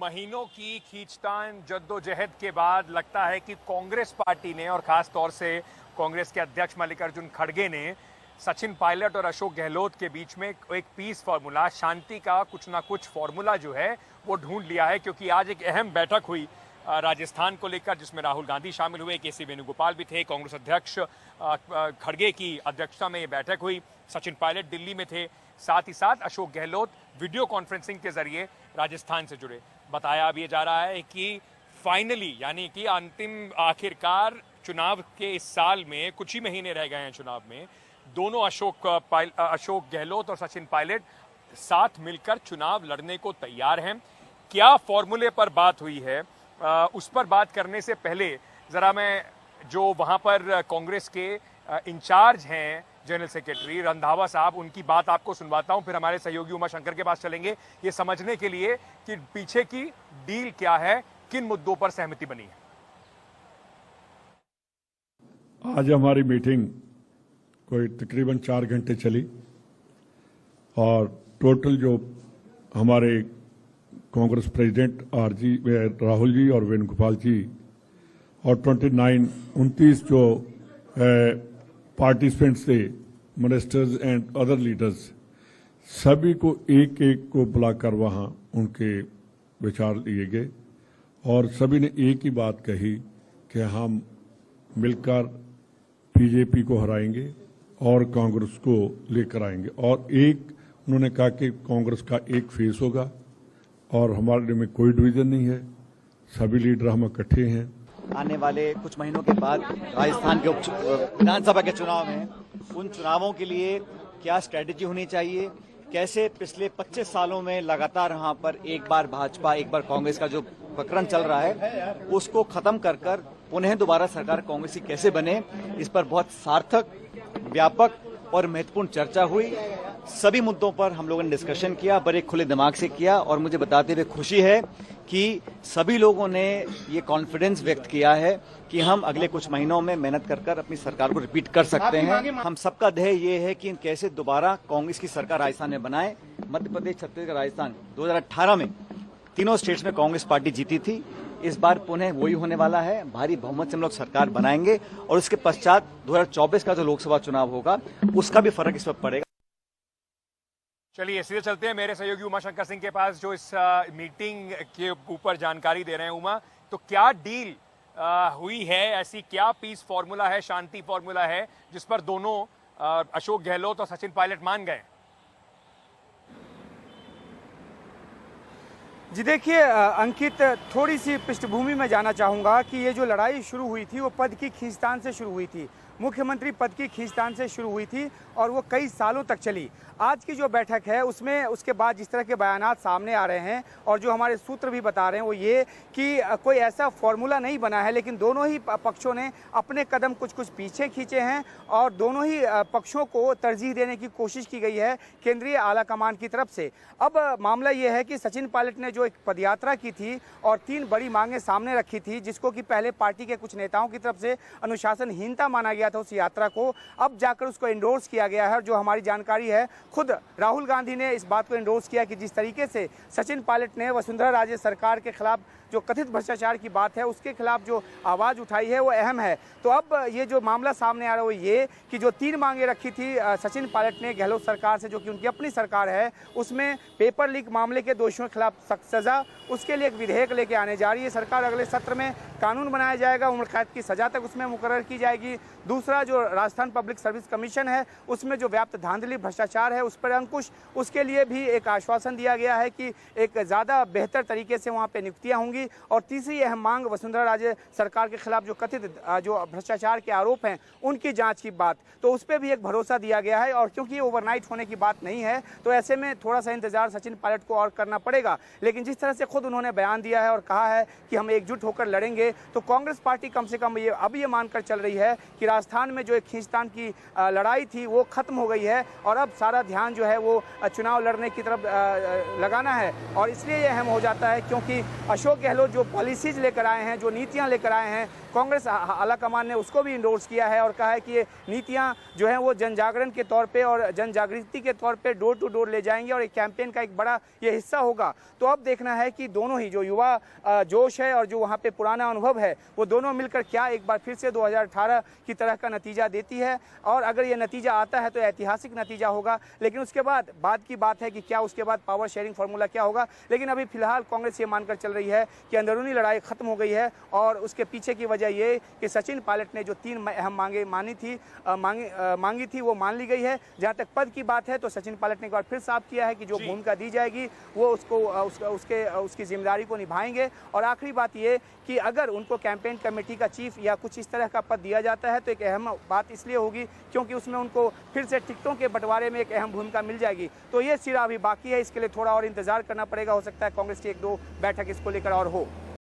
महीनों की खींचतान जद्दोजहद के बाद लगता है कि कांग्रेस पार्टी ने और खास तौर से कांग्रेस के अध्यक्ष मल्लिकार्जुन खड़गे ने सचिन पायलट और अशोक गहलोत के बीच में एक पीस फार्मूला, शांति का कुछ ना कुछ फार्मूला जो है वो ढूंढ लिया है। क्योंकि आज एक अहम बैठक हुई राजस्थान को लेकर, जिसमें राहुल गांधी शामिल हुए, के सी वेणुगोपाल भी थे, कांग्रेस अध्यक्ष खड़गे की अध्यक्षता में ये बैठक हुई। सचिन पायलट दिल्ली में थे, साथ ही साथ अशोक गहलोत वीडियो कॉन्फ्रेंसिंग के जरिए राजस्थान से जुड़े। बताया अब ये जा रहा है कि फाइनली, यानी कि अंतिम आखिरकार चुनाव के इस साल में कुछ ही महीने रह गए हैं चुनाव में, दोनों अशोक गहलोत और सचिन पायलट साथ मिलकर चुनाव लड़ने को तैयार हैं। क्या फॉर्मूले पर बात हुई है उस पर बात करने से पहले जरा मैं जो वहां पर कांग्रेस के इंचार्ज हैं जनरल सेक्रेटरी रंधावा साहब, उनकी बात आपको सुनवाता हूं। फिर हमारे सहयोगी उमा शंकर के पास चलेंगे ये समझने के लिए कि पीछे की डील क्या है, किन मुद्दों पर सहमति बनी है। आज हमारी मीटिंग कोई तकरीबन 4 घंटे चली और टोटल जो हमारे कांग्रेस प्रेसिडेंट राहुल जी और वेणुगोपाल जी और 29 जो पार्टिसिपेंट्स थे, मिनिस्टर्स एंड अदर लीडर्स, सभी को एक एक को बुलाकर वहां उनके विचार लिए गए और सभी ने एक ही बात कही कि हम मिलकर बीजेपी को हराएंगे और कांग्रेस को लेकर आएंगे। और एक उन्होंने कहा कि कांग्रेस का एक फेस होगा और हमारे में कोई डिवीजन नहीं है, सभी लीडर हम इकट्ठे हैं। आने वाले कुछ महीनों के बाद राजस्थान के विधानसभा के चुनाव में, उन चुनावों के लिए क्या स्ट्रेटेजी होनी चाहिए, कैसे पिछले 25 सालों में लगातार यहाँ पर एक बार भाजपा एक बार कांग्रेस का जो प्रकरण चल रहा है उसको खत्म कर पुनः दोबारा सरकार कांग्रेस की कैसे बने, इस पर बहुत सार्थक, व्यापक और महत्वपूर्ण चर्चा हुई। सभी मुद्दों पर हम लोगों ने डिस्कशन किया, बड़े खुले दिमाग से किया और मुझे बताते हुए खुशी है कि सभी लोगों ने ये कॉन्फिडेंस व्यक्त किया है कि हम अगले कुछ महीनों में मेहनत कर अपनी सरकार को रिपीट कर सकते हैं। हम सबका ध्येय ये है कि कैसे दोबारा कांग्रेस की सरकार राजस्थान में बनाए। मध्य प्रदेश, छत्तीसगढ़, राजस्थान 2018 में तीनों स्टेट्स में कांग्रेस पार्टी जीती थी। इस बार पुनः वही होने वाला है, भारी बहुमत से हम लोग सरकार बनाएंगे और उसके पश्चात 2024 का जो लोकसभा चुनाव होगा उसका भी फर्क इस पर पड़ेगा। चलिए सीधे चलते हैं मेरे सहयोगी उमा शंकर सिंह के पास, जो इस मीटिंग के ऊपर जानकारी दे रहे हैं। उमा, तो क्या डील हुई है, ऐसी क्या पीस फार्मूला है, शांति फार्मूला है जिस पर दोनों अशोक गहलोत और सचिन पायलट मान गए? जी देखिए अंकित, थोड़ी सी पृष्ठभूमि में जाना चाहूँगा कि ये जो लड़ाई शुरू हुई थी वो पद की खींचतान से शुरू हुई थी, मुख्यमंत्री पद की खींचतान से शुरू हुई थी और वो कई सालों तक चली। आज की जो बैठक है उसमें उसके बाद जिस तरह के बयानात सामने आ रहे हैं और जो हमारे सूत्र भी बता रहे हैं वो ये कि कोई ऐसा फॉर्मूला नहीं बना है, लेकिन दोनों ही पक्षों ने अपने कदम कुछ पीछे खींचे हैं और दोनों ही पक्षों को तरजीह देने की कोशिश की गई है केंद्रीय आला कमान की तरफ से। अब मामला ये है कि सचिन पायलट ने जो एक पदयात्रा की थी और 3 बड़ी मांगें सामने रखी थी, जिसको कि पहले पार्टी के कुछ नेताओं की तरफ से अनुशासनहीनता माना गया था उस यात्रा को, अब जाकर उसको एंडोर्स किया गया है। और जो हमारी जानकारी है, खुद राहुल गांधी ने इस बात को एंडोर्स किया कि जिस तरीके से सचिन पायलट ने वसुंधरा राजे सरकार के खिलाफ जो कथित भ्रष्टाचार की बात है उसके खिलाफ जो आवाज़ उठाई है वो अहम है। तो अब ये जो मामला सामने आ रहा है वो ये कि जो 3 मांगे रखी थी सचिन पायलट ने गहलोत सरकार से, जो कि उनकी अपनी सरकार है, उसमें पेपर लीक मामले के दोषियों के खिलाफ सख्त सजा, उसके लिए एक विधेयक लेके आने जा रही है सरकार। अगले सत्र में कानून बनाया जाएगा, उम्र कैद की सजा तक उसमें मुकर्रर की जाएगी। दूसरा जो राजस्थान पब्लिक सर्विस कमीशन है उसमें जो व्याप्त धांधली भ्रष्टाचार है उस पर अंकुश, उसके लिए भी एक आश्वासन दिया गया है कि एक ज़्यादा बेहतर तरीके से वहाँ पे नियुक्तियाँ होंगी। और तीसरी अहम मांग वसुंधरा राजे सरकार के खिलाफ जो कथित जो भ्रष्टाचार के आरोप हैं उनकी जांच की बात, तो उस पर भी एक भरोसा दिया गया है। और क्योंकि ये ओवरनाइट होने की बात नहीं है तो ऐसे में थोड़ा सा इंतजार सचिन पायलट को और करना पड़ेगा, लेकिन जिस तरह से खुद उन्होंने बयान दिया है और कहा है कि हम एकजुट होकर लड़ेंगे, जाएंगे तो कांग्रेस पार्टी कम से कम ये मानकर चल रही है कि राजस्थान में जो एक खींचतान की लड़ाई थी वो खत्म हो गई है और अब सारा ध्यान जो है वो चुनाव लड़ने की तरफ लगाना है। और इसलिए ये अहम हो जाता है क्योंकि अशोक गहलोत जो पॉलिसीज लेकर आए हैं, जो नीतियां लेकर आए हैं, कांग्रेस आलाकमान ने उसको भी इंडोर्स किया है और कहा है कि ये नीतियां जो हैं वो जन जागरण के तौर पे और जन जागृति के तौर पे डोर टू डोर ले जाएंगे और एक कैंपेन का एक बड़ा ये हिस्सा होगा। तो अब देखना है कि दोनों ही जो युवा जोश है और जो वहाँ पे पुराना अनुभव है वो दोनों मिलकर क्या एक बार फिर से 2018 की तरह का नतीजा देती है। और अगर ये नतीजा आता है तो ऐतिहासिक नतीजा होगा, लेकिन उसके बाद की बात है कि क्या उसके बाद पावर शेयरिंग फार्मूला क्या होगा। लेकिन अभी फिलहाल कांग्रेस ये मानकर चल रही है कि अंदरूनी लड़ाई खत्म हो गई है और उसके पीछे की वजह ये कि सचिन पायलट ने जो 3 अहम मांगी थी वो मान ली गई है। जहां तक पद की बात है तो सचिन पायलट ने एक बार फिर साफ किया है कि जो भूमिका दी जाएगी वो उसकी जिम्मेदारी को निभाएंगे। और आखिरी बात ये कि अगर उनको कैंपेन कमेटी का चीफ या कुछ इस तरह का पद दिया जाता है तो एक अहम बात इसलिए होगी क्योंकि उसमें उनको फिर से टिकटों के बंटवारे में एक अहम भूमिका मिल जाएगी। तो ये सिरा अभी बाकी है, इसके लिए थोड़ा और इंतजार करना पड़ेगा। हो सकता है कांग्रेस की 1-2 बैठक इसको लेकर और हो।